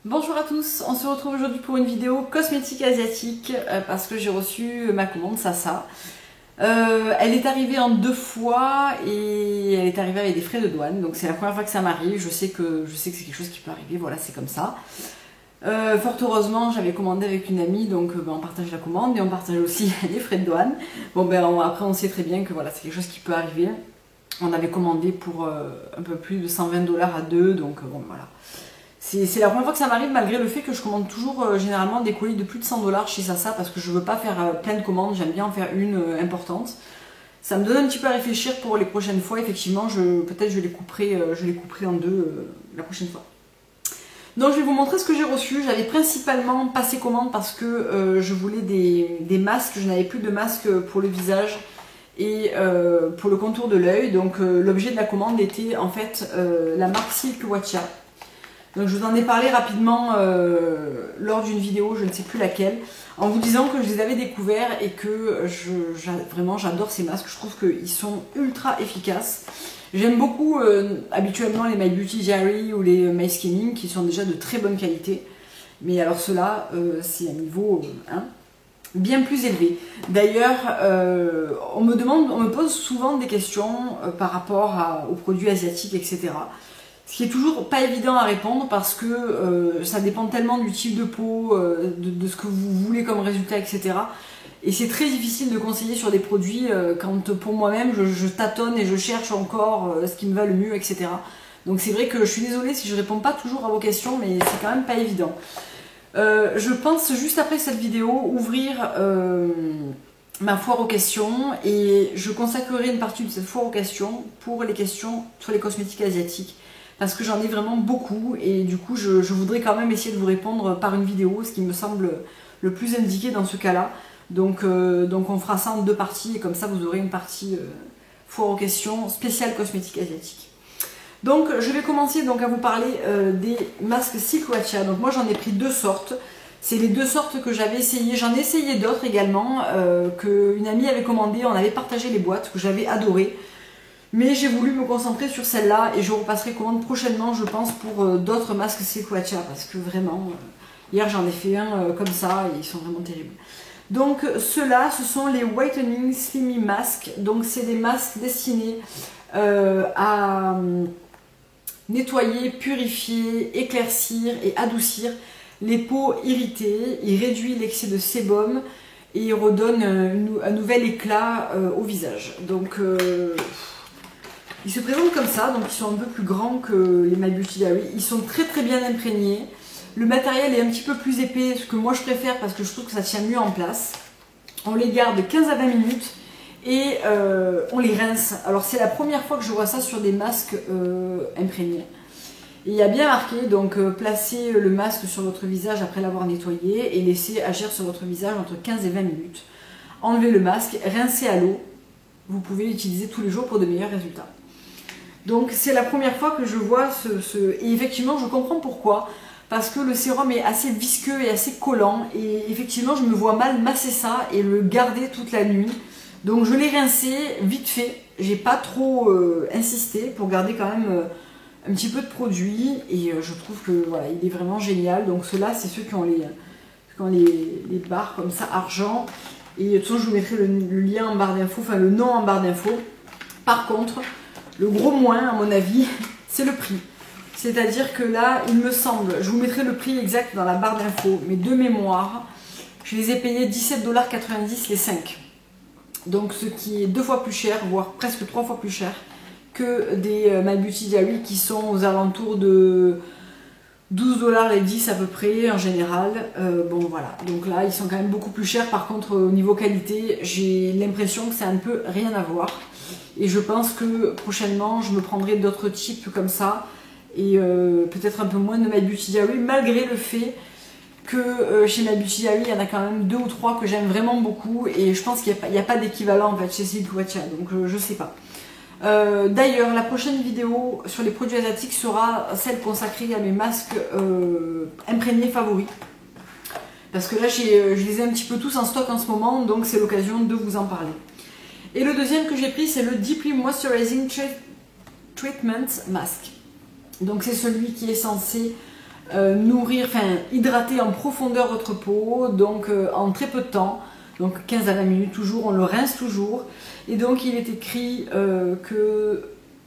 Bonjour à tous, on se retrouve aujourd'hui pour une vidéo cosmétique asiatique parce que j'ai reçu ma commande Sasa. Elle est arrivée en 2 fois et elle est arrivée avec des frais de douane, donc c'est la première fois que ça m'arrive. Je sais que c'est quelque chose qui peut arriver, voilà, c'est comme ça. Fort heureusement, j'avais commandé avec une amie, donc on partage la commande et on partage aussi les frais de douane. Bon ben après on sait très bien que voilà, c'est quelque chose qui peut arriver. On avait commandé pour un peu plus de 120 $ à deux, donc bon voilà. C'est la première fois que ça m'arrive, malgré le fait que je commande toujours généralement des colis de plus de 100 $ chez Sasa, parce que je veux pas faire plein de commandes, j'aime bien en faire une importante. Ça me donne un petit peu à réfléchir pour les prochaines fois. Effectivement, peut-être je les couperai en deux la prochaine fois. Donc je vais vous montrer ce que j'ai reçu. J'avais principalement passé commande parce que je voulais des masques. Je n'avais plus de masques pour le visage et pour le contour de l'œil. Donc l'objet de la commande était en fait la marque Silk Watcha. Donc je vous en ai parlé rapidement lors d'une vidéo, je ne sais plus laquelle, en vous disant que je les avais découverts et que vraiment j'adore ces masques. Je trouve qu'ils sont ultra efficaces. J'aime beaucoup habituellement les My Beauty Diary ou les My Skinning qui sont déjà de très bonne qualité. Mais alors ceux-là, c'est un niveau bien plus élevé. D'ailleurs, on me pose souvent des questions par rapport aux produits asiatiques, etc. Ce qui est toujours pas évident à répondre parce que ça dépend tellement du type de peau, de ce que vous voulez comme résultat, etc. Et c'est très difficile de conseiller sur des produits quand pour moi-même je tâtonne et je cherche encore ce qui me va le mieux, etc. Donc c'est vrai que je suis désolée si je réponds pas toujours à vos questions, mais c'est quand même pas évident. Je pense juste après cette vidéo ouvrir ma foire aux questions et je consacrerai une partie de cette foire aux questions pour les questions sur les cosmétiques asiatiques. Parce que j'en ai vraiment beaucoup et du coup je voudrais quand même essayer de vous répondre par une vidéo, ce qui me semble le plus indiqué dans ce cas-là. Donc on fera ça en deux parties et comme ça vous aurez une partie foire aux questions spéciale cosmétique asiatique. Donc je vais commencer donc à vous parler des masques Silk Watcha. Donc moi j'en ai pris deux sortes. C'est les deux sortes que j'avais essayé. J'en ai essayé d'autres également qu'une amie avait commandé. On avait partagé les boîtes que j'avais adorées. Mais j'ai voulu me concentrer sur celle-là et je repasserai commande prochainement, je pense, pour d'autres masques Silk Watcha parce que vraiment, hier j'en ai fait un comme ça et ils sont vraiment terribles. Donc ceux-là, ce sont les Whitening Slimy Masks. Donc c'est des masques destinés à nettoyer, purifier, éclaircir et adoucir les peaux irritées. Il réduit l'excès de sébum et il redonne un nouvel éclat au visage. Donc ils se présentent comme ça, donc ils sont un peu plus grands que les My Beauty Diary. Ils sont très très bien imprégnés. Le matériel est un petit peu plus épais, ce que moi je préfère parce que je trouve que ça tient mieux en place. On les garde 15 à 20 minutes et on les rince. Alors c'est la première fois que je vois ça sur des masques imprégnés. Et il y a bien marqué, donc placez le masque sur votre visage après l'avoir nettoyé et laissez agir sur votre visage entre 15 et 20 minutes. Enlevez le masque, rincez à l'eau. Vous pouvez l'utiliser tous les jours pour de meilleurs résultats. Donc c'est la première fois que je vois Et effectivement je comprends pourquoi. Parce que le sérum est assez visqueux et assez collant. Et effectivement je me vois mal masser ça et le garder toute la nuit. Donc je l'ai rincé vite fait. J'ai pas trop insisté pour garder quand même un petit peu de produit. Et je trouve que voilà, il est vraiment génial. Donc ceux-là c'est ceux qui ont les barres comme ça argent. Et de toute façon je vous mettrai le lien en barre d'infos, enfin le nom en barre d'infos. Par contre, le gros moins, à mon avis, c'est le prix. C'est-à-dire que là, il me semble, je vous mettrai le prix exact dans la barre d'infos, mais de mémoire, je les ai payés 17,90 $ les 5. Donc ce qui est 2 fois plus cher, voire presque 3 fois plus cher que des My Beauty Diary qui sont aux alentours de 12 $ les 10 à peu près en général. Bon voilà, donc là ils sont quand même beaucoup plus chers. Par contre au niveau qualité, j'ai l'impression que c'est un peu rien à voir. Et je pense que prochainement je me prendrai d'autres types comme ça. Et peut-être un peu moins de My Beauty Diary, malgré le fait que chez My Beauty Diary il y en a quand même 2 ou 3 que j'aime vraiment beaucoup. Et je pense qu'il n'y a pas d'équivalent en fait chez Silk Watcha, donc je sais pas. D'ailleurs, la prochaine vidéo sur les produits asiatiques sera celle consacrée à mes masques imprégnés favoris. Parce que là, je les ai un petit peu tous en stock en ce moment, donc c'est l'occasion de vous en parler. Et le deuxième que j'ai pris, c'est le Deeply Moisturizing Treatment Mask. Donc c'est celui qui est censé hydrater en profondeur votre peau, donc en très peu de temps, donc 15 à 20 minutes toujours, on le rince toujours. Et donc il est écrit que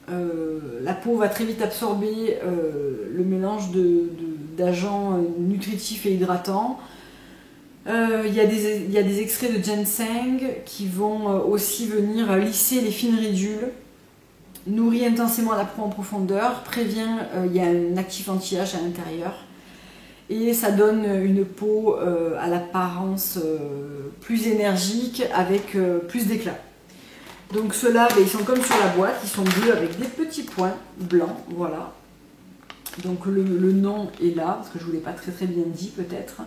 la peau va très vite absorber le mélange d'agents nutritifs et hydratants. Il y a des extraits de ginseng qui vont aussi venir lisser les fines ridules, nourrit intensément la peau en profondeur, prévient, il y a un actif anti-âge à l'intérieur et ça donne une peau à l'apparence plus énergique avec plus d'éclat. Donc ceux-là, ils sont comme sur la boîte, ils sont bleus avec des petits points blancs, voilà. Donc le nom est là, parce que je ne vous l'ai pas très bien dit peut-être.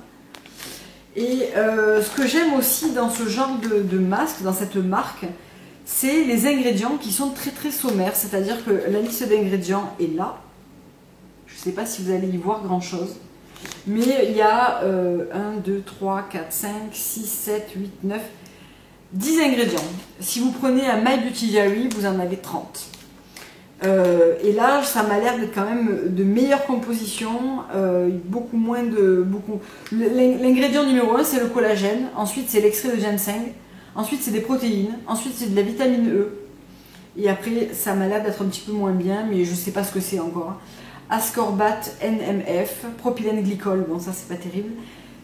Et ce que j'aime aussi dans ce genre de masque, dans cette marque, c'est les ingrédients qui sont très sommaires, c'est-à-dire que la liste d'ingrédients est là. Je ne sais pas si vous allez y voir grand-chose, mais il y a 1, 2, 3, 4, 5, 6, 7, 8, 9, 10 ingrédients. Si vous prenez un My Beauty Diary, vous en avez 30. Et là, ça m'a l'air d'être quand même de meilleure composition, beaucoup moins de... L'ingrédient numéro 1, c'est le collagène, ensuite c'est l'extrait de ginseng, ensuite c'est des protéines, ensuite c'est de la vitamine E, et après ça m'a l'air d'être un petit peu moins bien, mais je ne sais pas ce que c'est encore. Ascorbate NMF, propylène glycol, bon ça c'est pas terrible,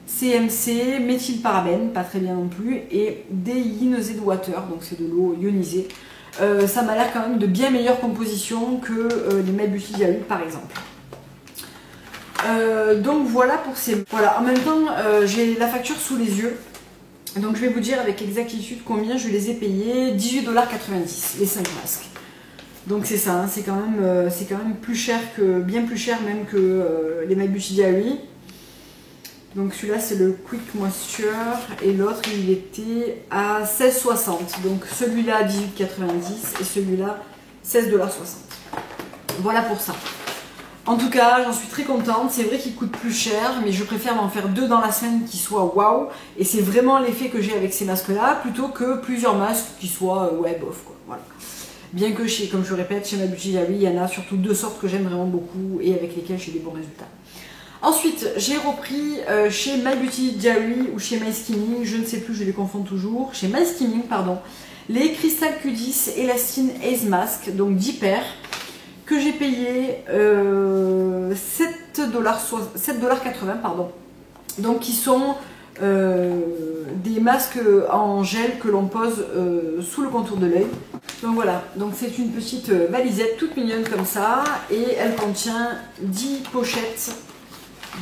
CMC, méthylparabène, pas très bien non plus, et Deionized Water, donc c'est de l'eau ionisée. Ça m'a l'air quand même de bien meilleure composition que les My Beauty Diary par exemple. Donc voilà pour ces... Voilà, en même temps j'ai la facture sous les yeux. Donc je vais vous dire avec exactitude combien je les ai payés. 18,90 $, les 5 masques. Donc c'est ça, hein, c'est quand même plus cher que, bien plus cher même que les My Beauty Diary. Donc celui-là c'est le Quick Moisture et l'autre il était à 16,60 $. Donc celui-là à 18,90 € et celui-là 16,60 $. Voilà pour ça. En tout cas j'en suis très contente, c'est vrai qu'il coûte plus cher mais je préfère m'en faire 2 dans la semaine qui soient waouh. Et c'est vraiment l'effet que j'ai avec ces masques là plutôt que plusieurs masques qui soient ouais bof quoi. Voilà. Bien que chez, comme je le répète, chez My Beauty Diary il y en a surtout 2 sortes que j'aime vraiment beaucoup et avec lesquelles j'ai des bons résultats. Ensuite, j'ai repris chez My Beauty Diary ou chez My Skinning, je ne sais plus, je les confonds toujours, chez My Skinning, pardon, les Crystal Q10 Elastine Ace Mask, donc 10 paires, que j'ai payé 7,80 $, pardon. Donc qui sont des masques en gel que l'on pose sous le contour de l'œil. Donc voilà, donc c'est une petite valisette toute mignonne comme ça, et elle contient 10 pochettes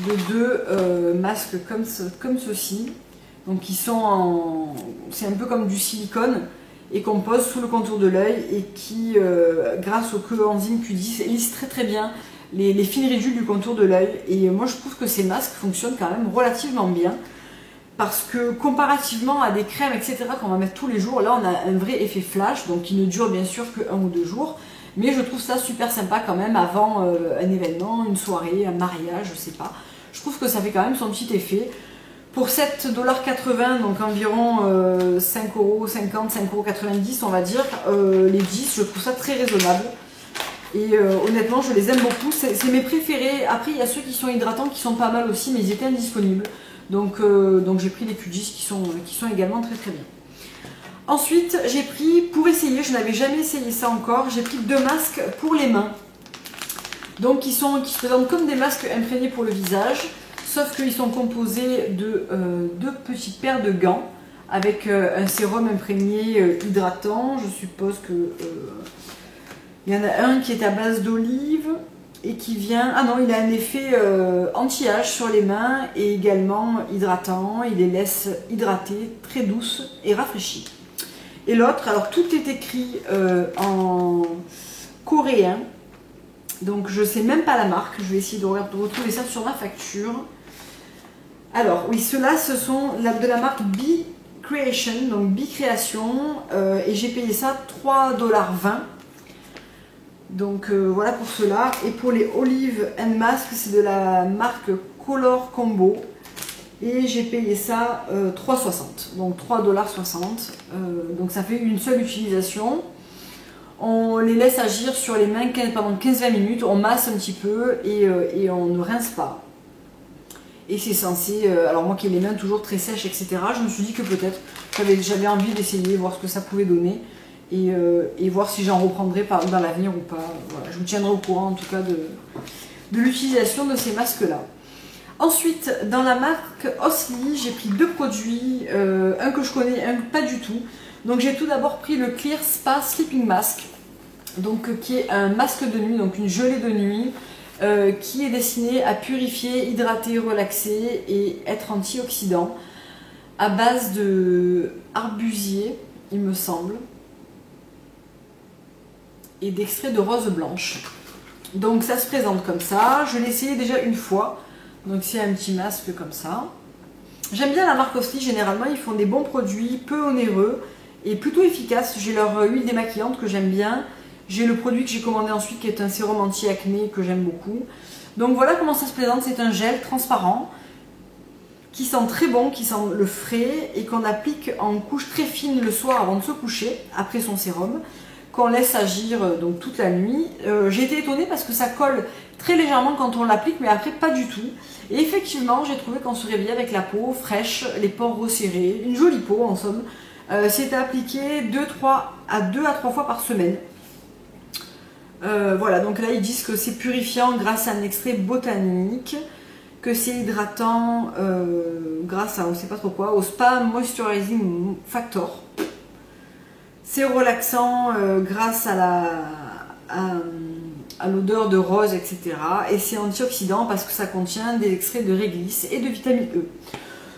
de 2 masques comme ceci, donc qui sont en... c'est un peu comme du silicone et qu'on pose sous le contour de l'œil et qui, grâce au coenzyme Q10, lisse très bien les fines ridules du contour de l'œil. Et moi je trouve que ces masques fonctionnent quand même relativement bien parce que comparativement à des crèmes etc qu'on va mettre tous les jours, là on a un vrai effet flash, donc qui ne dure bien sûr que 1 ou 2 jours. Mais je trouve ça super sympa quand même avant un événement, une soirée, un mariage, je sais pas. Je trouve que ça fait quand même son petit effet. Pour 7,80 $, donc environ 5,50 €, 5,90 € on va dire, les 10, je trouve ça très raisonnable. Et honnêtement, je les aime beaucoup. C'est mes préférés. Après, il y a ceux qui sont hydratants qui sont pas mal aussi, mais ils étaient indisponibles. Donc j'ai pris les Q10 qui sont également très bien. Ensuite, j'ai pris, pour essayer, je n'avais jamais essayé ça encore, j'ai pris 2 masques pour les mains. Donc qui se présentent comme des masques imprégnés pour le visage, sauf qu'ils sont composés de 2 petites paires de gants avec un sérum imprégné hydratant. Je suppose que il y en a un qui est à base d'olive et qui vient... Ah non, il a un effet anti-âge sur les mains et également hydratant. Il les laisse hydratées, très douces et rafraîchies. Et l'autre, alors tout est écrit en coréen, donc je ne sais même pas la marque, je vais essayer de retrouver ça sur ma facture. Alors oui, ceux-là, ce sont de la marque Be Creation, donc Be Création, et j'ai payé ça 3,20 $. Donc voilà pour ceux-là. Et pour les Olive and Mask, c'est de la marque Color Combo. Et j'ai payé ça 3,60 $, donc 3,60 $. Donc ça fait une seule utilisation. On les laisse agir sur les mains pendant 15-20 minutes, on masse un petit peu et on ne rince pas. Et c'est censé, alors moi qui ai les mains toujours très sèches, etc., je me suis dit que peut-être j'avais envie d'essayer, voir ce que ça pouvait donner, et voir si j'en reprendrais dans l'avenir ou pas. Voilà, je vous tiendrai au courant en tout cas de l'utilisation de ces masques-là. Ensuite, dans la marque Osli, j'ai pris deux produits, un que je connais, un pas du tout. Donc j'ai tout d'abord pris le Clear Spa Sleeping Mask, donc, qui est un masque de nuit, donc une gelée de nuit, qui est destiné à purifier, hydrater, relaxer et être antioxydant, à base de arbusier, il me semble, et d'extrait de rose blanche. Donc ça se présente comme ça, je l'ai essayé déjà une fois, donc c'est un petit masque comme ça. J'aime bien la marque Osli, généralement ils font des bons produits, peu onéreux et plutôt efficaces. J'ai leur huile démaquillante que j'aime bien. J'ai le produit que j'ai commandé ensuite qui est un sérum anti-acné que j'aime beaucoup. Donc voilà comment ça se présente, c'est un gel transparent qui sent très bon, qui sent le frais et qu'on applique en couche très fine le soir avant de se coucher, après son sérum, qu'on laisse agir donc toute la nuit. J'ai été étonnée parce que ça colle très légèrement quand on l'applique, mais après pas du tout. Et effectivement, j'ai trouvé qu'on se réveillait avec la peau fraîche, les pores resserrés, une jolie peau en somme. C'était appliqué 2 à 3 fois par semaine. Voilà, donc là ils disent que c'est purifiant grâce à un extrait botanique, que c'est hydratant grâce à on ne sait pas trop quoi, au Spa Moisturizing Factor. C'est relaxant grâce à l'odeur de rose, etc. Et c'est antioxydant parce que ça contient des extraits de réglisse et de vitamine E.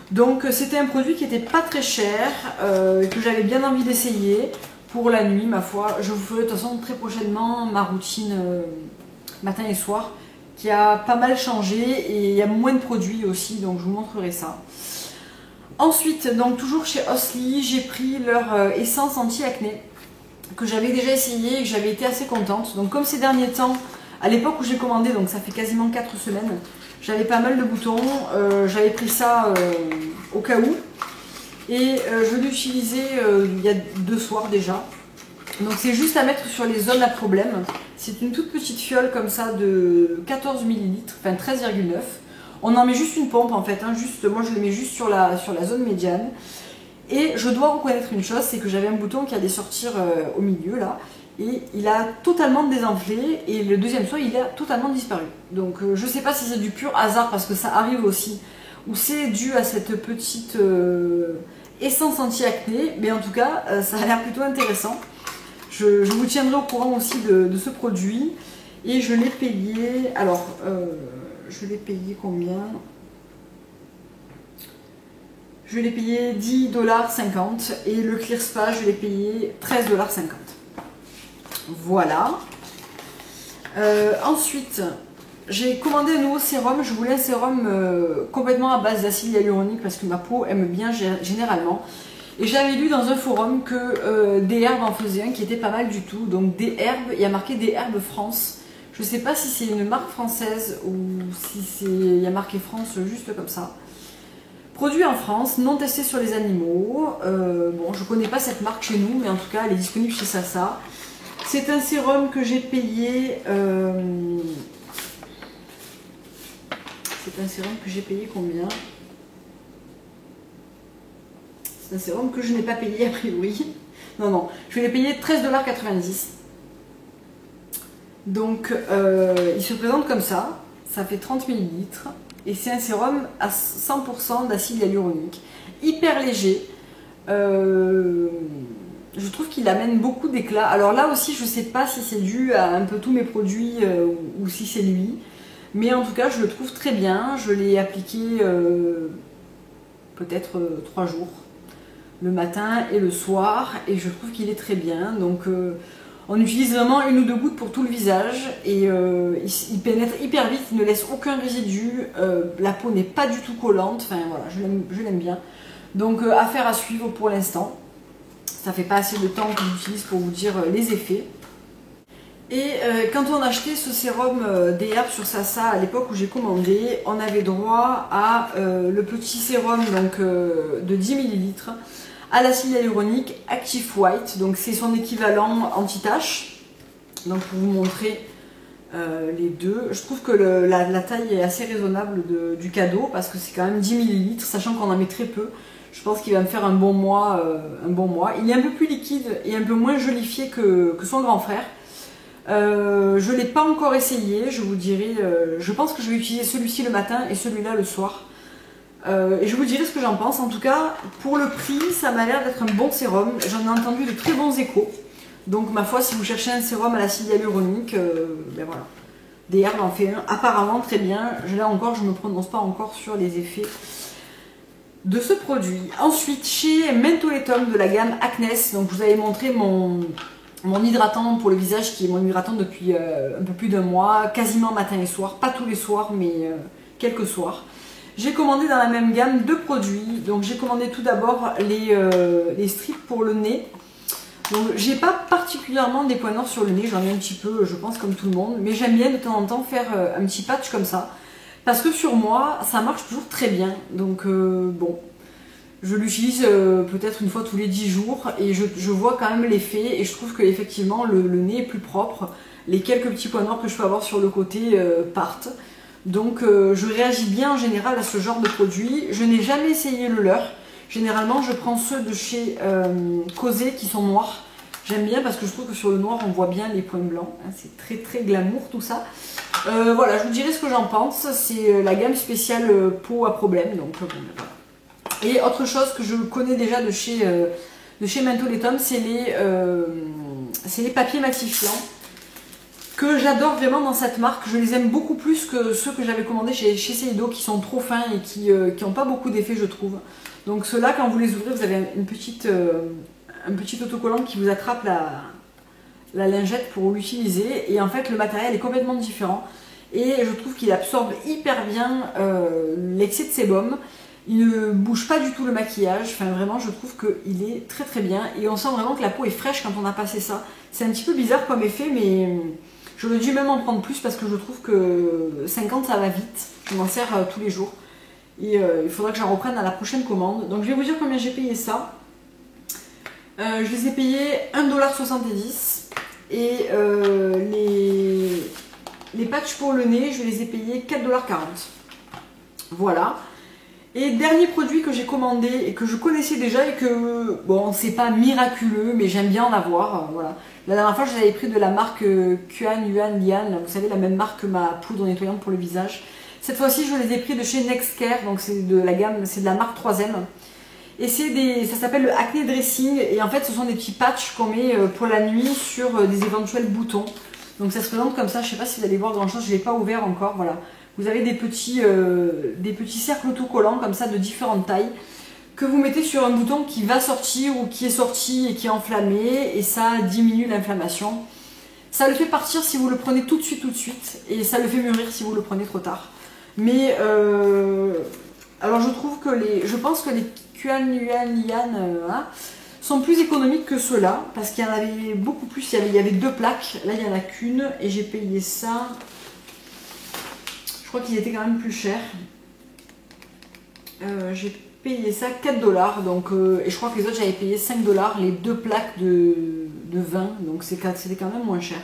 Donc c'était un produit qui n'était pas très cher, que j'avais bien envie d'essayer. Pour la nuit, ma foi, je vous ferai de toute façon très prochainement ma routine matin et soir qui a pas mal changé et il y a moins de produits aussi, donc je vous montrerai ça. Ensuite, donc toujours chez Osli, j'ai pris leur essence anti-acné que j'avais déjà essayé et que j'avais été assez contente. Donc comme ces derniers temps, à l'époque où j'ai commandé, donc ça fait quasiment 4 semaines, j'avais pas mal de boutons, j'avais pris ça au cas où. Et je l'ai utilisé il y a 2 soirs déjà. Donc c'est juste à mettre sur les zones à problème. C'est une toute petite fiole comme ça de 14 ml, enfin 13,9. On en met juste une pompe en fait, hein, moi je les mets juste sur la zone médiane. Et je dois reconnaître une chose, c'est que j'avais un bouton qui allait sortir au milieu là. Et il a totalement désenflé et le deuxième soir il a totalement disparu. Donc je sais pas si c'est du pur hasard parce que ça arrive aussi. Ou c'est dû à cette petite essence anti-acné, mais en tout cas ça a l'air plutôt intéressant. Je vous tiendrai au courant aussi de ce produit et je l'ai payé, alors je l'ai payé combien? Je l'ai payé 10,50 $ et le Clear Spa je l'ai payé 13,50 $. Voilà. Ensuite, j'ai commandé un nouveau sérum. Je voulais un sérum complètement à base d'acide hyaluronique parce que ma peau aime bien généralement. Et j'avais lu dans un forum que Des Herbes en faisait un qui était pas mal du tout. Donc Des Herbes, il y a marqué Des Herbes France. Je ne sais pas si c'est une marque française ou si il y a marqué France juste comme ça. Produit en France, non testé sur les animaux. Bon, je ne connais pas cette marque chez nous, mais en tout cas, elle est disponible chez Sasa. C'est un sérum que j'ai payé... C'est un sérum que j'ai payé combien? C'est un sérum que je n'ai pas payé a priori. Non, je l'ai payé 13,90 $. Donc, il se présente comme ça. Ça fait 30 ml. Et c'est un sérum à 100% d'acide hyaluronique. Hyper léger. Je trouve qu'il amène beaucoup d'éclat. Alors là aussi, je ne sais pas si c'est dû à un peu tous mes produits ou si c'est lui. Mais en tout cas, je le trouve très bien. Je l'ai appliqué peut-être 3 jours. Le matin et le soir. Et je trouve qu'il est très bien. Donc on utilise vraiment 1 ou 2 gouttes pour tout le visage. Et il pénètre hyper vite. Il ne laisse aucun résidu. La peau n'est pas du tout collante. Enfin voilà, je l'aime bien. Donc affaire à suivre pour l'instant. Ça fait pas assez de temps que j'utilise pour vous dire les effets. Et quand on achetait ce sérum Des Herbes sur Sasa à l'époque où j'ai commandé, on avait droit à le petit sérum donc, de 10 ml à l'acide hyaluronique Active White. Donc c'est son équivalent anti-tache. Donc pour vous montrer les deux. Je trouve que la taille est assez raisonnable du cadeau parce que c'est quand même 10 ml, sachant qu'on en met très peu. Je pense qu'il va me faire un bon mois, Il est un peu plus liquide et un peu moins jolifié que son grand frère. Je ne l'ai pas encore essayé, je vous dirai. Je pense que je vais utiliser celui-ci le matin et celui-là le soir. Et je vous dirai ce que j'en pense. En tout cas, pour le prix, ça m'a l'air d'être un bon sérum. J'en ai entendu de très bons échos. Donc ma foi, si vous cherchez un sérum à l'acide hyaluronique, ben voilà. DR en fait un apparemment très bien. Là encore, je ne me prononce pas encore sur les effets de ce produit. Ensuite, chez Mentholatum de la gamme Acnes, donc je vous avais montré mon hydratant pour le visage qui est mon hydratant depuis un peu plus d'un mois, quasiment matin et soir, pas tous les soirs mais quelques soirs. J'ai commandé dans la même gamme deux produits. Donc j'ai commandé tout d'abord les strips pour le nez. Donc j'ai pas particulièrement des points noirs sur le nez, j'en ai un petit peu je pense comme tout le monde, mais j'aime bien de temps en temps faire un petit patch comme ça. Parce que sur moi, ça marche toujours très bien. Donc bon, je l'utilise peut-être une fois tous les 10 jours et je vois quand même l'effet et je trouve qu'effectivement le nez est plus propre. Les quelques petits points noirs que je peux avoir sur le côté partent. Donc je réagis bien en général à ce genre de produit. Je n'ai jamais essayé le leur. Généralement je prends ceux de chez Cosé qui sont noirs. J'aime bien parce que je trouve que sur le noir on voit bien les points blancs. C'est très très glamour tout ça. Voilà, je vous dirai ce que j'en pense. C'est la gamme spéciale peau à problème. Donc bon, voilà. Et autre chose que je connais déjà de chez Mentholatum, c'est les papiers matifiants que j'adore vraiment dans cette marque. Je les aime beaucoup plus que ceux que j'avais commandés chez Seido qui sont trop fins et qui n'ont pas beaucoup d'effet je trouve. Donc ceux-là, quand vous les ouvrez, vous avez un petit autocollant qui vous attrape la lingette pour l'utiliser. Et en fait, le matériel est complètement différent. Et je trouve qu'il absorbe hyper bien l'excès de sébum. Il ne bouge pas du tout le maquillage. Enfin, vraiment, je trouve qu'il est très très bien. Et on sent vraiment que la peau est fraîche quand on a passé ça. C'est un petit peu bizarre comme effet, mais j'aurais dû même en prendre plus parce que je trouve que 50 ça va vite. Je m'en sers tous les jours. Et il faudra que j'en reprenne à la prochaine commande. Donc je vais vous dire combien j'ai payé ça. Je les ai payés 1,70 $. Et les patchs pour le nez, je les ai payés 4,40 $. Voilà. Et dernier produit que j'ai commandé et que je connaissais déjà et que, bon, c'est pas miraculeux, mais j'aime bien en avoir. Voilà. La dernière fois, je les avais pris de la marque Kuan Yuan Lian, vous savez, la même marque que ma poudre nettoyante pour le visage. Cette fois-ci, je les ai pris de chez Nextcare, donc c'est de la gamme, c'est de la marque 3ème. Et ça s'appelle le Acne Dressing, et en fait, ce sont des petits patchs qu'on met pour la nuit sur des éventuels boutons. Donc ça se présente comme ça, je sais pas si vous allez voir grand chose, je ne l'ai pas ouvert encore, voilà. Vous avez des petits cercles autocollants comme ça de différentes tailles que vous mettez sur un bouton qui va sortir ou qui est sorti et qui est enflammé et ça diminue l'inflammation. Ça le fait partir si vous le prenez tout de suite et ça le fait mûrir si vous le prenez trop tard. Mais alors je pense que les Kuan Yuan Lian sont plus économiques que ceux-là parce qu'il y en avait beaucoup plus, il y avait deux plaques, là il n'y en a qu'une et j'ai payé ça. Je crois qu'ils étaient quand même plus chers. J'ai payé ça 4 $. Donc, et je crois que les autres j'avais payé 5 $, les deux plaques de 20. Donc c'était quand même moins cher.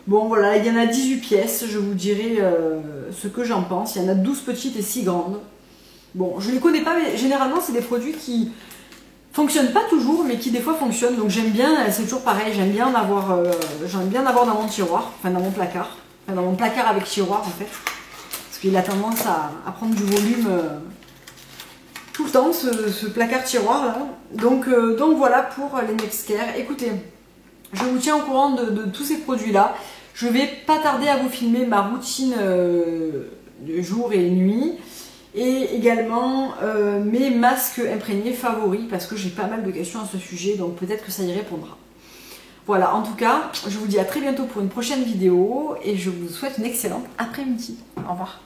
Bon voilà, il y en a 18 pièces. Je vous dirai ce que j'en pense. Il y en a 12 petites et 6 grandes. Bon, je ne les connais pas, mais généralement c'est des produits qui fonctionnent pas toujours, mais qui des fois fonctionnent. Donc j'aime bien, c'est toujours pareil, j'aime bien en avoir dans mon tiroir, enfin dans mon placard. Enfin dans mon placard avec tiroir en fait. Il a tendance à prendre du volume tout le temps, ce placard tiroir là. Donc voilà pour les Nextcare. Écoutez, je vous tiens au courant de tous ces produits là. Je vais pas tarder à vous filmer ma routine de jour et nuit. Et également mes masques imprégnés favoris parce que j'ai pas mal de questions à ce sujet. Donc peut-être que ça y répondra. Voilà, en tout cas, je vous dis à très bientôt pour une prochaine vidéo. Et je vous souhaite une excellente après-midi. Au revoir.